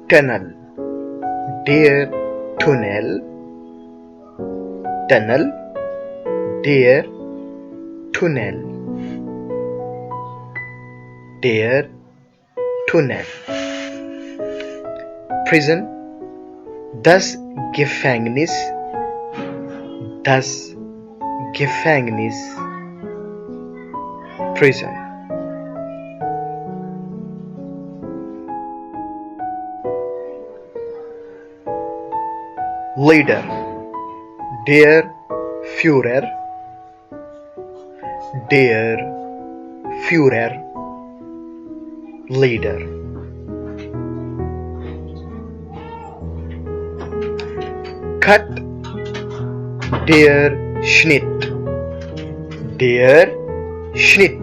tunnel, der Tunnel, tunnel, der Tunnel, der Tunnel. Prison, das Gefängnis, das Gefängnis, prison. Leader, der Führer, der Führer, leader. Cut, der Schnitt, der Schnitt,